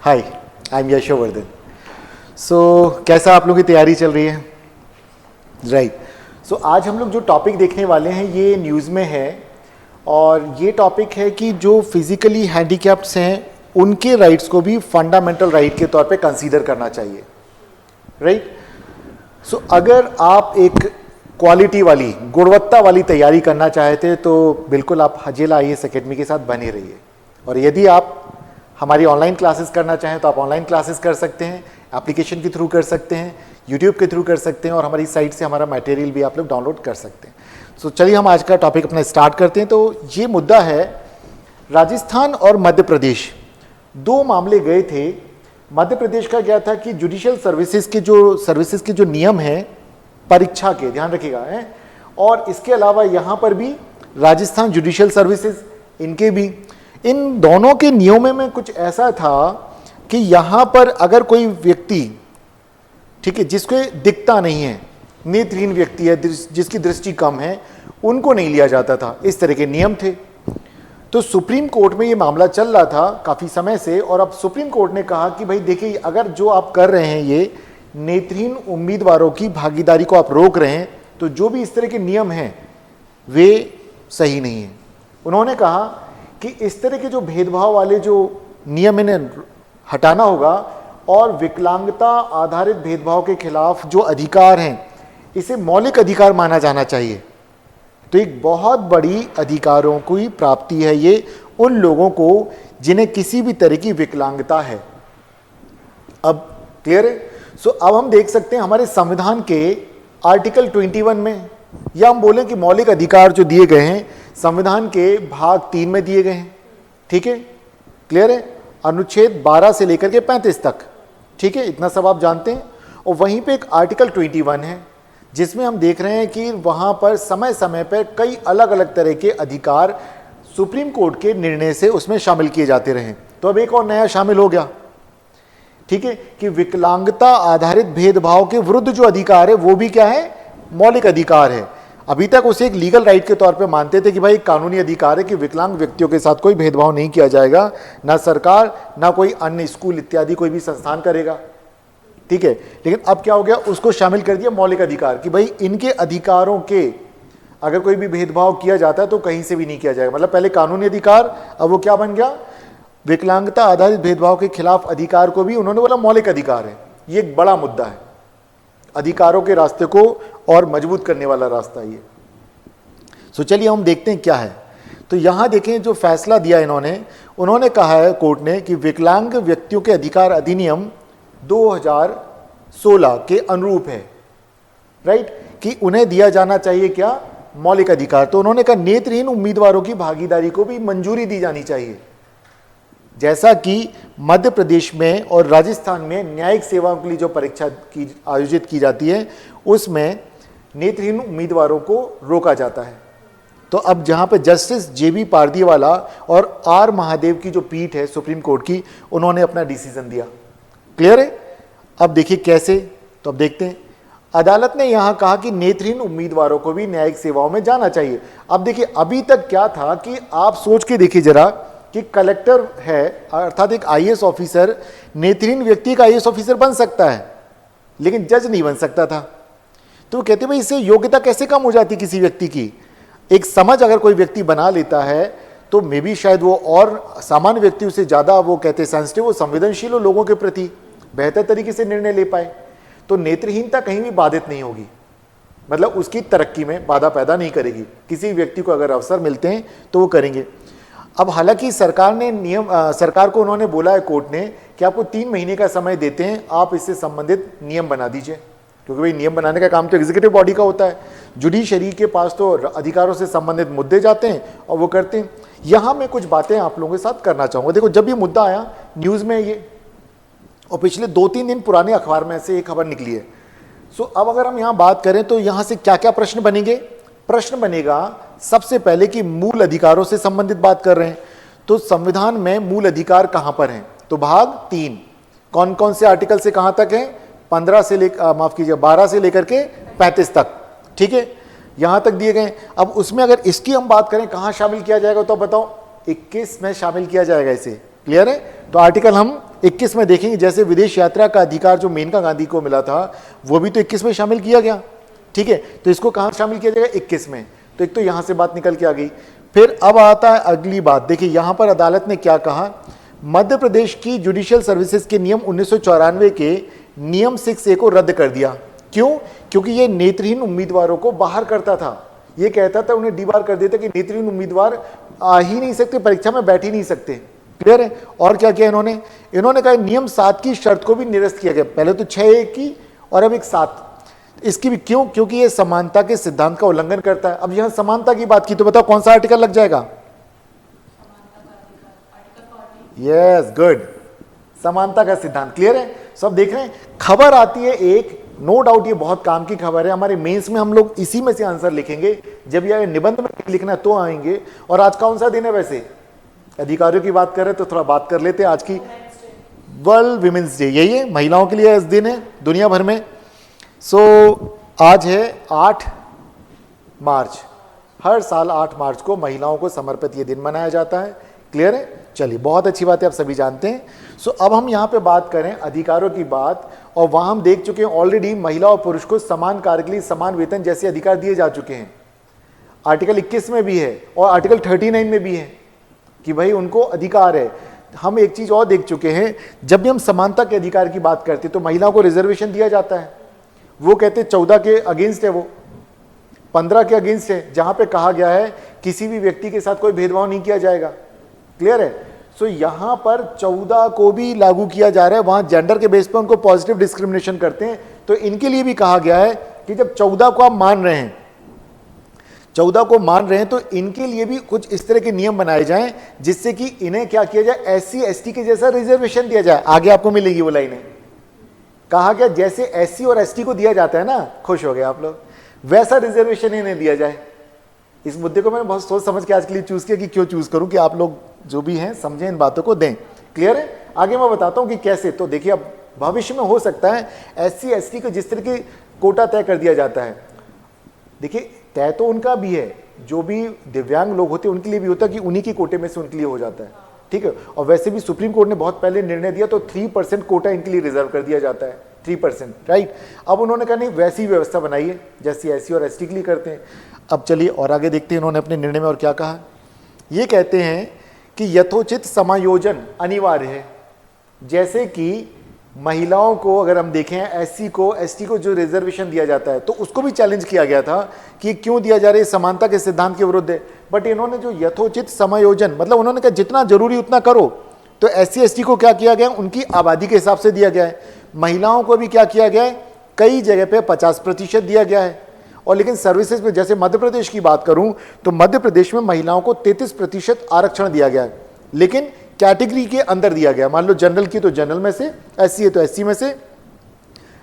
Hi, I am Yashovardhan. सो कैसा आप लोगों की तैयारी चल रही है? राइट। सो आज हम लोग जो टॉपिक देखने वाले हैं ये न्यूज़ में है, और ये टॉपिक है कि जो फिजिकली हैंडीकैप्ड्स हैं उनके राइट्स को भी फंडामेंटल राइट के तौर पे कंसीडर करना चाहिए। राइट। सो अगर आप एक क्वालिटी वाली, गुणवत्ता वाली तैयारी करना चाहते हैं तो बिल्कुल आप हजेला IAS अकेडमी के साथ बने रहिए। और यदि आप हमारी ऑनलाइन क्लासेस करना चाहें तो आप ऑनलाइन क्लासेस कर सकते हैं, एप्लीकेशन के थ्रू कर सकते हैं, यूट्यूब के थ्रू कर सकते हैं, और हमारी साइट से हमारा मटेरियल भी आप लोग डाउनलोड कर सकते हैं। सो चलिए हम आज का टॉपिक अपना स्टार्ट करते हैं। तो ये मुद्दा है, राजस्थान और मध्य प्रदेश दो मामले गए थे। मध्य प्रदेश का क्या था कि जुडिशियल सर्विसेज के जो नियम हैं परीक्षा के, ध्यान रखिएगा हैं, और इसके अलावा यहाँ पर भी राजस्थान जुडिशियल सर्विसेज, इनके भी, इन दोनों के नियमों में कुछ ऐसा था कि यहाँ पर अगर कोई व्यक्ति, ठीक है, जिसको दिखता नहीं है, नेत्रहीन व्यक्ति है, जिसकी दृष्टि कम है, उनको नहीं लिया जाता था। इस तरह के नियम थे। तो सुप्रीम कोर्ट में ये मामला चल रहा था काफ़ी समय से, और अब सुप्रीम कोर्ट ने कहा कि भाई देखिए, अगर जो आप कर रहे हैं ये नेत्रहीन उम्मीदवारों की भागीदारी को आप रोक रहे हैं, तो जो भी इस तरह के नियम हैं वे सही नहीं है। उन्होंने कहा कि इस तरह के जो भेदभाव वाले जो नियम इन्हें हटाना होगा, और विकलांगता आधारित भेदभाव के खिलाफ जो अधिकार हैं इसे मौलिक अधिकार माना जाना चाहिए। तो एक बहुत बड़ी अधिकारों की प्राप्ति है ये उन लोगों को जिन्हें किसी भी तरह की विकलांगता है। अब क्लियर है? सो अब हम देख सकते हैं हमारे संविधान के आर्टिकल 21 में, या हम बोलें कि मौलिक अधिकार जो दिए गए हैं संविधान के भाग 3 में दिए गए हैं। ठीक है, क्लियर है? अनुच्छेद 12 से लेकर के 35 तक, ठीक है, इतना सब आप जानते हैं। और वहीं पे एक आर्टिकल 21 है जिसमें हम देख रहे हैं कि वहां पर समय समय पर कई अलग अलग तरह के अधिकार सुप्रीम कोर्ट के निर्णय से उसमें शामिल किए जाते रहे। तो अब एक और नया शामिल हो गया, ठीक है, कि विकलांगता आधारित भेदभाव के विरुद्ध जो अधिकार है वो भी क्या है? मौलिक अधिकार है। अभी तक उसे एक लीगल राइट के तौर पे मानते थे कि भाई कानूनी अधिकार है कि विकलांग व्यक्तियों के साथ कोई भेदभाव नहीं किया जाएगा, ना सरकार ना कोई अन्य स्कूल इत्यादि कोई भी संस्थान करेगा। ठीक है, लेकिन अब क्या हो गया, उसको शामिल कर दिया मौलिक अधिकार कि भाई इनके अधिकारों के अगर कोई भी भेदभाव किया जाता है तो कहीं से भी नहीं किया जाएगा। मतलब पहले कानूनी अधिकार, अब वो क्या बन गया? विकलांगता आधारित भेदभाव के खिलाफ अधिकार को भी उन्होंने बोला मौलिक अधिकार है। ये एक बड़ा मुद्दा है, अधिकारों के रास्ते को और मजबूत करने वाला रास्ता ये। सो चलिए हम देखते हैं क्या है। तो यहां देखें जो फैसला दिया उन्होंने कहा है कोर्ट ने कि विकलांग व्यक्तियों के अधिकार अधिनियम 2016 के अनुरूप है, राइट, कि उन्हें दिया जाना चाहिए क्या? मौलिक अधिकार। तो उन्होंने कहा नेत्रहीन उम्मीदवारों की भागीदारी को भी मंजूरी दी जानी चाहिए, जैसा कि मध्य प्रदेश में और राजस्थान में न्यायिक सेवाओं के लिए जो परीक्षा की आयोजित की जाती है उसमें नेत्रहीन उम्मीदवारों को रोका जाता है। तो अब जहां पे जस्टिस JB पारदीवाला और R महादेव की जो पीठ है सुप्रीम कोर्ट की, उन्होंने अपना डिसीजन दिया। क्लियर है? अब देखिए कैसे, तो अब देखते हैं। अदालत ने यहां कहा कि नेत्रहीन उम्मीदवारों को भी न्यायिक सेवाओं में जाना चाहिए। अब देखिए, अभी तक क्या था कि आप सोच के देखिए जरा कि कलेक्टर है, अर्थात एक IAS ऑफिसर, नेत्रहीन व्यक्ति का IAS ऑफिसर बन सकता है लेकिन जज नहीं बन सकता था। तो कहते भाई इससे योग्यता कैसे कम हो जाती किसी व्यक्ति की? एक समझ अगर कोई व्यक्ति बना लेता है तो मे भी शायद वो और सामान्य व्यक्ति से ज़्यादा, वो कहते सेंसिटिव, वो संवेदनशील हो लोगों के प्रति, बेहतर तरीके से निर्णय ले पाए, तो नेत्रहीनता कहीं भी बाधित नहीं होगी, मतलब उसकी तरक्की में बाधा पैदा नहीं करेगी। किसी व्यक्ति को अगर अवसर मिलते हैं तो वो करेंगे। अब हालांकि सरकार को उन्होंने बोला है कोर्ट ने कि आपको 3 महीने का समय देते हैं, आप इससे संबंधित नियम बना दीजिए, क्योंकि भाई नियम बनाने का काम तो एग्जीक्यूटिव बॉडी का होता है। जुडिशरी के पास तो अधिकारों से संबंधित मुद्दे जाते हैं और वो करते हैं। यहाँ मैं कुछ बातें आप लोगों के साथ करना चाहूँगा। देखो, जब ये मुद्दा आया न्यूज़ में ये, और पिछले 2-3 दिन पुराने अखबार में से एक खबर निकली है। सो अब अगर हम यहाँ बात करें तो यहाँ से क्या क्या प्रश्न बनेंगे? प्रश्न बनेगा सबसे पहले कि मूल अधिकारों से संबंधित बात कर रहे हैं, तो संविधान में मूल अधिकार कहां पर हैं? तो भाग 3 कौन कौन से आर्टिकल से कहां तक है? 12 से लेकर के 35 तक, ठीक है, यहां तक दिए गए। अब उसमें अगर इसकी हम बात करें कहां शामिल किया जाएगा, तो बताओ 21 में शामिल किया जाएगा इसे। क्लियर है? तो आर्टिकल हम 21 में देखेंगे, जैसे विदेश यात्रा का अधिकार जो मेनका गांधी को मिला था वो भी तो 21 में शामिल किया गया, ठीक है। तो इसको कहाँ शामिल किया जाएगा? 21 में। तो एक तो यहां से बात निकल के आ गई। फिर अब आता है अगली बात, देखिए यहां पर अदालत ने क्या कहा, मध्य प्रदेश की जुडिशियल सर्विसेज के नियम 1994 के नियम 6A को रद्द कर दिया। क्यों? क्योंकि ये नेत्रहीन उम्मीदवारों को बाहर करता था, ये कहता था, उन्हें डीबार कर देता कि नेत्रहीन उम्मीदवार आ ही नहीं सकते, परीक्षा में बैठ ही नहीं सकते। क्लियर है? और क्या किया इन्होंने कहा नियम 7 की शर्त को भी निरस्त किया गया। पहले तो 6A की और अब एक 7 इसकी भी। क्यों? क्योंकि ये समानता के सिद्धांत का उल्लंघन करता है। अब यहां समानता की बात की तो बताओ कौन सा आर्टिकल लग जाएगा? यस, गुड, समानता का सिद्धांत। क्लियर है? सब देख रहे हैं। खबर आती है एक, नो डाउट ये बहुत काम की खबर है, हमारे मेंस में हम लोग इसी में से आंसर लिखेंगे, जब यह निबंध में लिखना है तो आएंगे। और आज कौन सा दिन है? वैसे अधिकारियों की बात कर रहे तो थोड़ा बात कर लेते हैं। आज की वर्ल्ड विमेंस डे, यही है, महिलाओं के लिए इस दिन है दुनिया भर में। सो आज है 8 मार्च, हर साल 8 मार्च को महिलाओं को समर्पित ये दिन मनाया जाता है। क्लियर है? चलिए, बहुत अच्छी बात है, आप सभी जानते हैं। सो अब हम यहाँ पे बात करें अधिकारों की बात, और वहाँ हम देख चुके हैं ऑलरेडी महिला और पुरुष को समान कार्य के लिए समान वेतन जैसे अधिकार दिए जा चुके हैं। आर्टिकल 21 में भी है और आर्टिकल 39 में भी है कि भाई उनको अधिकार है। हम एक चीज़ और देख चुके हैं, जब भी हम समानता के अधिकार की बात करते हैं तो महिलाओं को रिजर्वेशन दिया जाता है। वो कहते 14 के अगेंस्ट है, वो 15 के अगेंस्ट है, जहाँ पे कहा गया है किसी भी व्यक्ति के साथ कोई भेदभाव नहीं किया जाएगा। क्लियर है? सो यहां पर 14 को भी लागू किया जा रहा है, वहां जेंडर के बेस पर उनको पॉजिटिव डिस्क्रिमिनेशन करते हैं। तो इनके लिए भी कहा गया है कि जब 14 को आप मान रहे हैं, 14 को मान रहे हैं, तो इनके लिए भी कुछ इस तरह के नियम बनाए जाएं जिससे कि इन्हें क्या किया जाए, SC ST के जैसा रिजर्वेशन दिया जाए। आगे आपको मिलेगी वो लाइनें। कहा गया जैसे SC और ST को दिया जाता है ना, खुश हो गए आप लोग, वैसा रिजर्वेशन इन्हें दिया जाए। इस मुद्दे को मैंने बहुत सोच समझ के आज के लिए चूज किया कि क्यों चूज करूं, कि आप लोग जो भी हैं समझें, इन बातों को दें। क्लियर है? आगे मैं बताता हूं कि कैसे। तो देखिए, अब भविष्य में हो सकता है SC ST को जिस तरह की कोटा तय कर दिया जाता है, देखिए तय तो उनका भी है, जो भी दिव्यांग लोग होते हैं उनके लिए भी होता है कि उन्हीं की कोटे में से उनके लिए हो जाता है। ठीक है? और वैसे भी सुप्रीम कोर्ट ने बहुत पहले निर्णय दिया, तो 3% कोटा इनके लिए रिजर्व कर दिया जाता है, 3%। राइट? अब उन्होंने कहा नहीं, वैसी व्यवस्था बनाइए जैसी SC और ST के लिए करते हैं। अब चलिए और आगे देखते हैं इन्होंने अपने निर्णय में और क्या कहा। ये कहते हैं कि यथोचित समायोजन अनिवार्य है। जैसे कि महिलाओं को अगर हम देखें, SC को ST को जो रिजर्वेशन दिया जाता है, तो उसको भी चैलेंज किया गया था कि क्यों दिया जा रहा है, समानता के सिद्धांत के विरुद्ध है। बट इन्होंने जो यथोचित समायोजन, मतलब उन्होंने कहा जितना जरूरी उतना करो। तो SC ST को क्या किया गया, उनकी आबादी के हिसाब से दिया गया है। महिलाओं को भी क्या किया गया है, कई जगह पे 50% दिया गया है। और लेकिन सर्विसेज में, जैसे मध्य प्रदेश की बात करूं तो मध्य प्रदेश में महिलाओं को 33% आरक्षण दिया गया है, लेकिन कैटेगरी के अंदर दिया गया। मान लो जनरल की तो जनरल में से, SC है तो SC में से,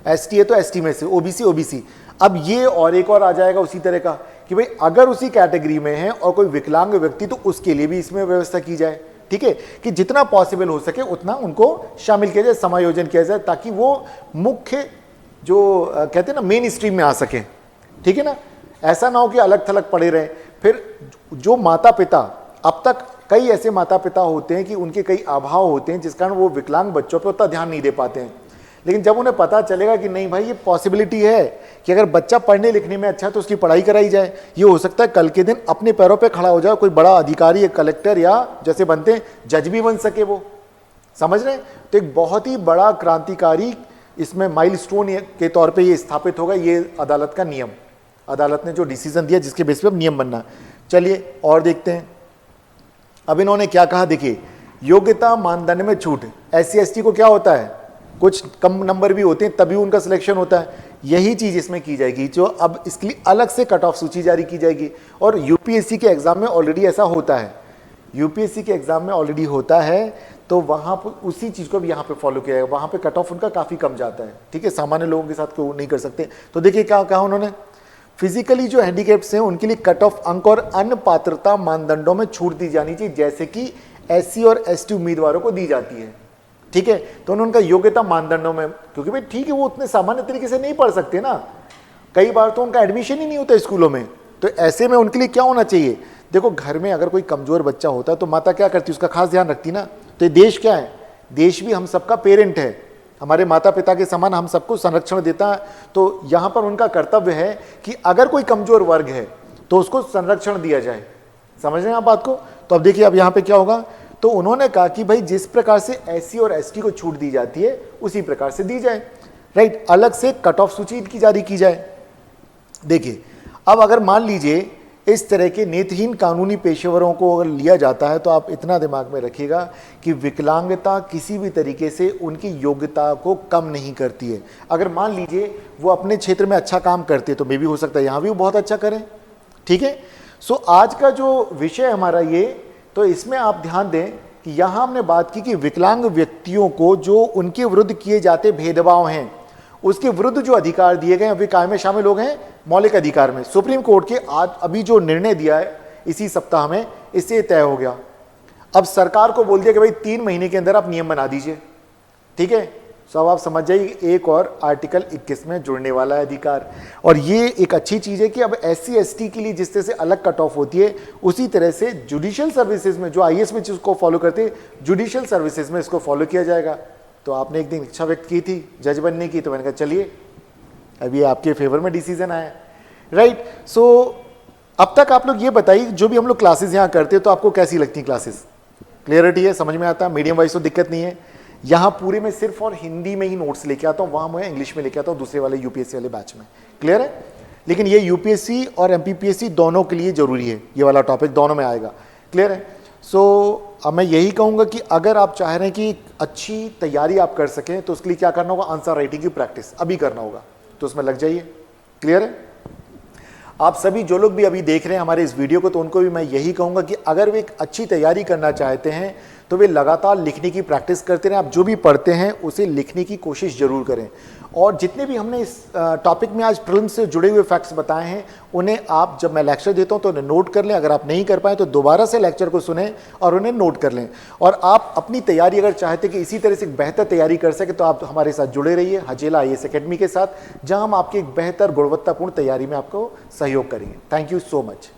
ST है तो ST में से, OBC OBC। अब ये और एक और आ जाएगा उसी तरह का कि भाई अगर उसी कैटेगरी में है और कोई विकलांग व्यक्ति, तो उसके लिए भी इसमें व्यवस्था की जाए। ठीक है? कि जितना पॉसिबल हो सके उतना उनको शामिल किया जाए, समायोजन किया जाए, ताकि वो मुख्य जो कहते हैं ना मेन स्ट्रीम में आ सके। ठीक है ना? ऐसा ना हो कि अलग थलग पड़े रहे। फिर जो माता पिता, अब तक कई ऐसे माता पिता होते हैं कि उनके कई अभाव होते हैं जिस कारण वो विकलांग बच्चों पर उतना ध्यान नहीं दे पाते हैं। लेकिन जब उन्हें पता चलेगा कि नहीं भाई, ये पॉसिबिलिटी है कि अगर बच्चा पढ़ने लिखने में अच्छा है तो उसकी पढ़ाई कराई जाए, ये हो सकता है कल के दिन अपने पैरों पे खड़ा हो जाए, कोई बड़ा अधिकारी या कलेक्टर या जैसे बनते हैं जज भी बन सके वो। समझ रहे हैं? तो एक बहुत ही बड़ा क्रांतिकारी इसमें माइलस्टोन के तौर पे ये स्थापित होगा, ये अदालत का नियम, अदालत ने जो डिसीजन दिया जिसके बेस पे अब नियम बनना। चलिए और देखते हैं अब इन्होंने क्या कहा। देखिए, योग्यता मानदंड में छूट। SC ST को क्या होता है, कुछ कम नंबर भी होते हैं तभी उनका सिलेक्शन होता है। यही चीज इसमें की जाएगी, जो अब इसके लिए अलग से कट ऑफ सूची जारी की जाएगी। और UPSC के एग्जाम में ऑलरेडी ऐसा होता है, UPSC के एग्जाम में ऑलरेडी होता है, तो वहां पर उसी चीज को भी यहाँ पे फॉलो किया जाएगा। वहां पे कट ऑफ उनका काफी कम जाता है। ठीक है? सामान्य लोगों के साथ नहीं कर सकते। तो देखिए क्या कहा उन्होंने, फिजिकली जो हैंडीकैप्स हैं उनके लिए कट ऑफ अंक और अन्य पात्रता मानदंडों में छूट दी जानी चाहिए, जैसे कि SC और ST उम्मीदवारों को दी जाती है। ठीक है? तो उन्होंने कहा योग्यता मानदंडों में, क्योंकि भाई ठीक है वो उतने सामान्य तरीके से नहीं पढ़ सकते ना, कई बार तो उनका एडमिशन ही नहीं होता स्कूलों में। तो ऐसे में उनके लिए क्या होना चाहिए, देखो घर में अगर कोई कमजोर बच्चा होता है तो माता क्या करती है, उसका खास ध्यान रखती ना। तो ये देश क्या है, देश भी हम सबका पेरेंट है, हमारे माता पिता के समान हम सबको संरक्षण देता है। तो यहाँ पर उनका कर्तव्य है कि अगर कोई कमजोर वर्ग है तो उसको संरक्षण दिया जाए। समझ रहे हैं आप बात को? तो अब देखिए अब यहाँ पे क्या होगा, तो उन्होंने कहा कि भाई जिस प्रकार से SC और ST को छूट दी जाती है उसी प्रकार से दी जाए, राइट। अलग से कट ऑफ सूची की जारी की जाए। देखिए अब अगर मान लीजिए इस तरह के नेत्रहीन कानूनी पेशेवरों को अगर लिया जाता है तो आप इतना दिमाग में रखिएगा कि विकलांगता किसी भी तरीके से उनकी योग्यता को कम नहीं करती है। अगर मान लीजिए वो अपने क्षेत्र में अच्छा काम करते हैं तो मे भी हो सकता है यहाँ भी वो बहुत अच्छा करें, ठीक है। सो आज का जो विषय हमारा ये, तो इसमें आप ध्यान दें कि यहाँ हमने बात की कि विकलांग व्यक्तियों को जो उनके विरुद्ध किए जाते भेदभाव हैं उसके विरुद्ध जो अधिकार दिए गए वे काय में शामिल हो गए, मौलिक अधिकार में। सुप्रीम कोर्ट के आज अभी जो निर्णय दिया है इसी सप्ताह में, इससे तय हो गया। अब सरकार को बोल दिया कि भाई 3 महीने के अंदर आप नियम बना दीजिए, ठीक है। सो अब आप समझ जाइए एक और आर्टिकल 21 में जुड़ने वाला है अधिकार। और ये एक अच्छी चीज है कि अब SC ST के लिए जिस तरह से अलग कट ऑफ होती है उसी तरह से जुडिशियल सर्विसेज में, जो IAS में जिसको फॉलो करते हैं, जुडिशियल सर्विसेज में इसको फॉलो किया जाएगा। तो आपने एक दिन इच्छा व्यक्त की थी जज बनने की, तो मैंने कहा चलिए अभी आपके फेवर में डिसीजन आया, राइट। सो अब तक आप लोग ये बताइए जो भी हम लोग क्लासेस यहाँ करते हैं तो आपको कैसी लगती हैं क्लासेस? क्लियरिटी है, समझ में आता है? मीडियम वाइज तो दिक्कत नहीं है। यहाँ पूरे में सिर्फ और हिंदी में ही नोट्स लेके आता हूँ, वहाँ मैं इंग्लिश में लेके आता हूँ दूसरे वाले UPSC वाले बैच में, क्लियर है। लेकिन ये UPSC और MPPSC दोनों के लिए जरूरी है, ये वाला टॉपिक दोनों में आएगा, क्लियर है। सो अब मैं यही कहूँगा कि अगर आप चाह रहे हैं कि अच्छी तैयारी आप कर सकें तो उसके लिए क्या करना होगा, आंसर राइटिंग की प्रैक्टिस अभी करना होगा, तो उसमें लग जाइए, क्लियर है। आप सभी जो लोग भी अभी देख रहे हैं हमारे इस वीडियो को, तो उनको भी मैं यही कहूँगा कि अगर वे एक अच्छी तैयारी करना चाहते हैं तो वे लगातार लिखने की प्रैक्टिस करते रहें। आप जो भी पढ़ते हैं उसे लिखने की कोशिश जरूर करें। और जितने भी हमने इस टॉपिक में आज प्रीलिम्स से जुड़े हुए फैक्ट्स बताए हैं उन्हें आप, जब मैं लेक्चर देता हूं तो उन्हें नोट कर लें। अगर आप नहीं कर पाए तो दोबारा से लेक्चर को सुनें और उन्हें नोट कर लें। और आप अपनी तैयारी अगर चाहते कि इसी तरह से एक बेहतर तैयारी कर सके तो आप हमारे साथ जुड़े रहिए हजेला IAS अकेडमी के साथ, जहां हम आपकी एक बेहतर गुणवत्तापूर्ण तैयारी में आपको सहयोग करेंगे। Thank you so much.